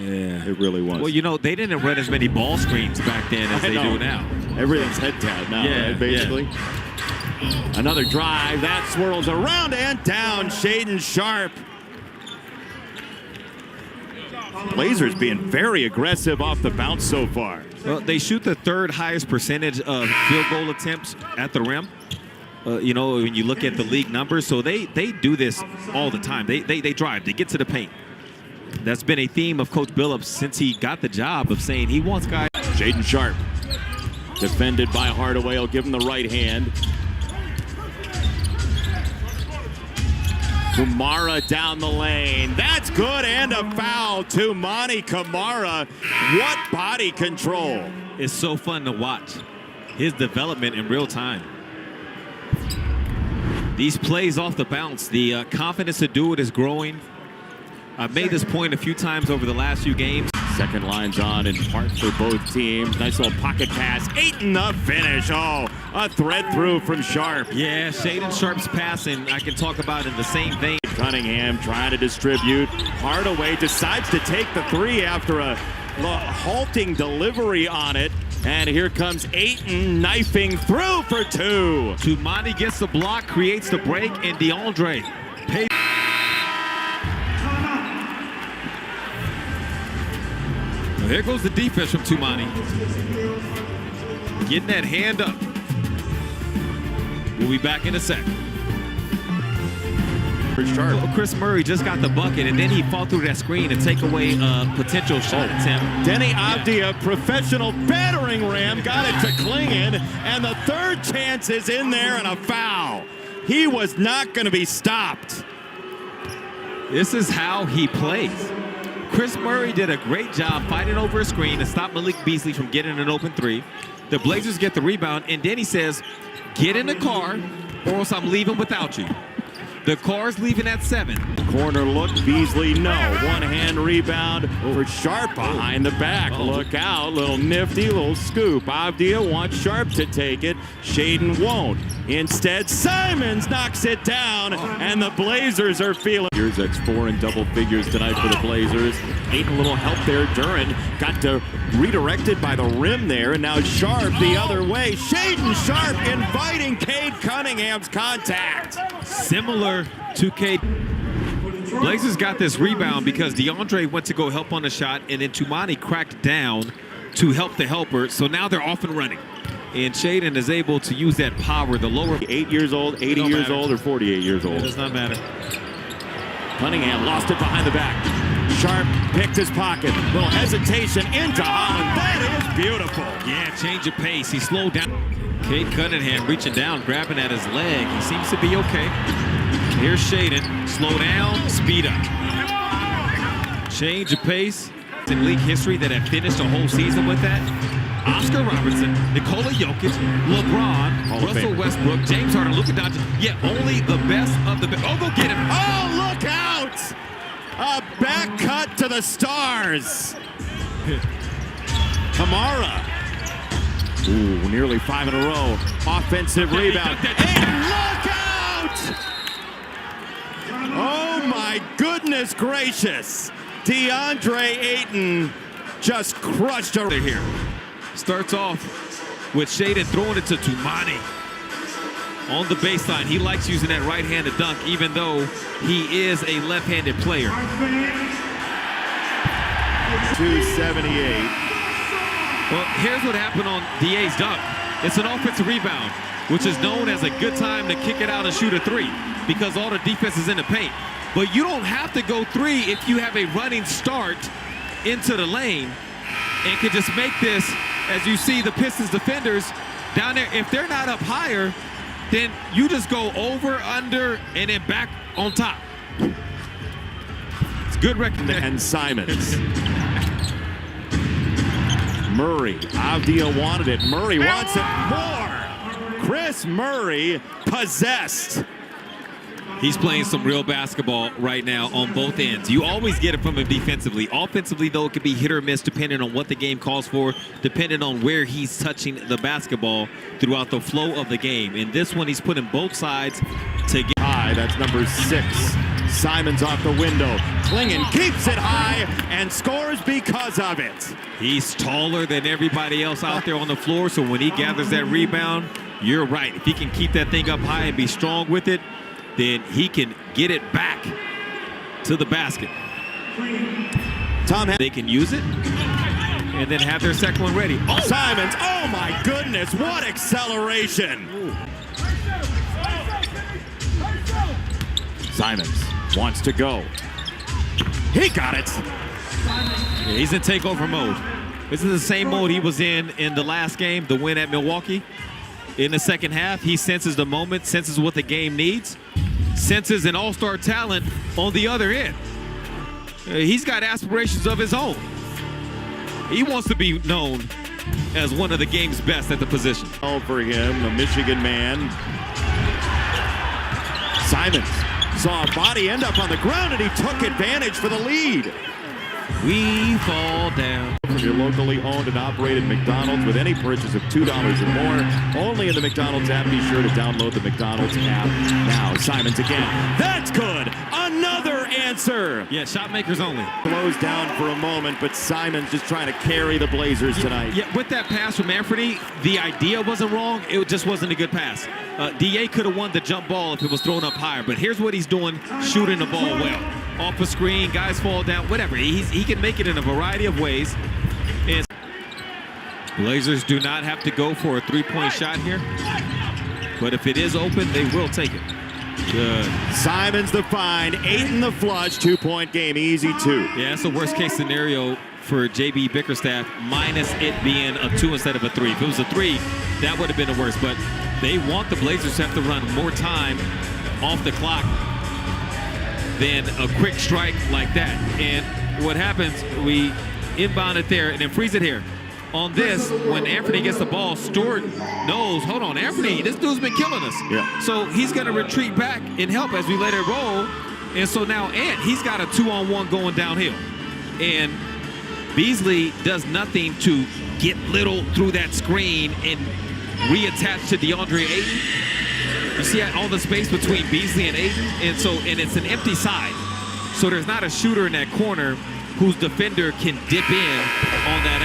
Yeah. It really was. Well, you know, they didn't run as many ball screens back then as they do now. Everything's head tap now, right, basically. Yeah. Another drive. That swirls around and down. Shaedon Sharpe. Blazers being very aggressive off the bounce so far. Well, they shoot the third highest percentage of field goal attempts at the rim. You know, when you look at the league numbers, so they do this all the time. They drive, they get to the paint. That's been a theme of Coach Billups since he got the job of saying he wants guys. Shaedon Sharpe, defended by Hardaway. He'll give him the right hand. Kumara down the lane. That's good, and a foul to Monty Kumara. What body control. It's so fun to watch his development in real time. These plays off the bounce, the confidence to do it is growing. I've made this point a few times over the last few games. Second line's on in part for both teams. Nice little pocket pass. Ayton the finish. Oh, a thread through from Sharpe. Yeah, Shaedon Sharpe's passing, I can talk about in the same vein. Cunningham trying to distribute. Hardaway decides to take the three after a halting delivery on it. And here comes Ayton knifing through for two. Tumani gets the block, creates the break, and DeAndre pays. Well, here goes the defense from Tumani. Getting that hand up. We'll be back in a sec. Chris Murray just got the bucket, and then he fought through that screen to take away a potential shot attempt. Deni Avdija, professional battering ram, got it to Klingon, and the third chance is in there and a foul. He was not going to be stopped. This is how he plays. Chris Murray did a great job fighting over a screen to stop Malik Beasley from getting an open three. The Blazers get the rebound, and then he says, get in the car, or else I'm leaving without you. The car's leaving at 7. Corner look, Beasley, no. One-hand rebound for Sharpe behind the back. Look out, little nifty, little scoop. Avdija wants Sharpe to take it. Shaedon won't. Instead, Simons knocks it down, and the Blazers are feeling. Here's that's 4 in double figures tonight for the Blazers. Ayton, a little help there. Duren got redirected by the rim there, and now Sharpe the other way. Shaedon Sharpe inviting Cade Cunningham's contact. Similar to Cade. Blazers got this rebound because DeAndre went to go help on the shot, and then Tumani cracked down to help the helper, so now they're off and running. And Shaedon is able to use that power, the lower. 8 years old, 80 years old, or 48 years old. It does not matter. Cunningham lost it behind the back. Sharpe picked his pocket. Little hesitation into Holland. That is beautiful. Yeah, change of pace. He slowed down. Cade Cunningham reaching down, grabbing at his leg. He seems to be okay. Here's Shaedon. Slow down, speed up. Change of pace. In league history that have finished a whole season with that. Oscar Robertson, Nikola Jokic, LeBron, Russell Westbrook, James Harden, Luka Doncic. Yeah, only the best of the best. Oh, go get him. Oh, look out! A back cut to the stars. Kamara. Ooh, nearly 5 in a row. Offensive rebound. And look out! Oh, my goodness gracious. DeAndre Ayton just crushed over here. Starts off with Shaedon throwing it to Tumani. On the baseline, he likes using that right-handed dunk, even though he is a left-handed player. 278. Well, here's what happened on DA's dunk. It's an offensive rebound, which is known as a good time to kick it out and shoot a three because all the defense is in the paint. But you don't have to go three if you have a running start into the lane and can just make this, as you see the Pistons defenders down there, if they're not up higher, then you just go over, under, and then back on top. It's good recognition. And Simons. Murray. Avdija wanted it. Murray wants it more. Chris Murray possessed. He's playing some real basketball right now on both ends. You always get it from him defensively. Offensively, though, it could be hit or miss depending on what the game calls for, depending on where he's touching the basketball throughout the flow of the game. In this one, he's putting both sides together. High, that's number 6. Simons off the window. Klingen keeps it high and scores because of it. He's taller than everybody else out there on the floor, so when he gathers that rebound, you're right. If he can keep that thing up high and be strong with it, then he can get it back to the basket. They can use it and then have their second one ready. Oh! Simons, oh my goodness, what acceleration. Ooh. Simons wants to go. He got it. Yeah, he's in takeover mode. This is the same mode he was in the last game, the win at Milwaukee. In the second half, he senses the moment, senses what the game needs, senses an all-star talent on the other end. He's got aspirations of his own. He wants to be known as one of the game's best at the position. Oh, for him, a Michigan man. Simons saw a body end up on the ground, and he took advantage for the lead. We fall down. From your locally owned and operated McDonald's with any purchase of $2 or more, only in the McDonald's app. Be sure to download the McDonald's app now. Simons again. That's good. Another answer. Yeah, shot makers only. Slows down for a moment, but Simons just trying to carry the Blazers tonight. Yeah, with that pass from Anthony, the idea wasn't wrong. It just wasn't a good pass. DA could have won the jump ball if it was thrown up higher, but here's what he's doing, shooting the ball well. Off a screen, guys fall down, whatever. He can make it in a variety of ways. And Blazers do not have to go for a three-point shot here, but if it is open, they will take it. Good. Simons the find, 8 in the flush, 2-point game, easy 2. Yeah, that's the worst case scenario for JB Bickerstaff, minus it being a 2 instead of a 3. If it was a 3, that would have been the worst, but they want the Blazers to have to run more time off the clock than a quick strike like that. And what happens, we inbound it there and then freeze it here. On this, when Anthony gets the ball, Stewart knows, hold on, Anthony, this dude's been killing us. Yeah. So he's going to retreat back and help as we let it roll. And so now Ant, he's got a 2-on-1 going downhill. And Beasley does nothing to get Little through that screen and reattach to DeAndre Ayton. You see all the space between Beasley and Ayton, and it's an empty side. So there's not a shooter in that corner whose defender can dip in on that.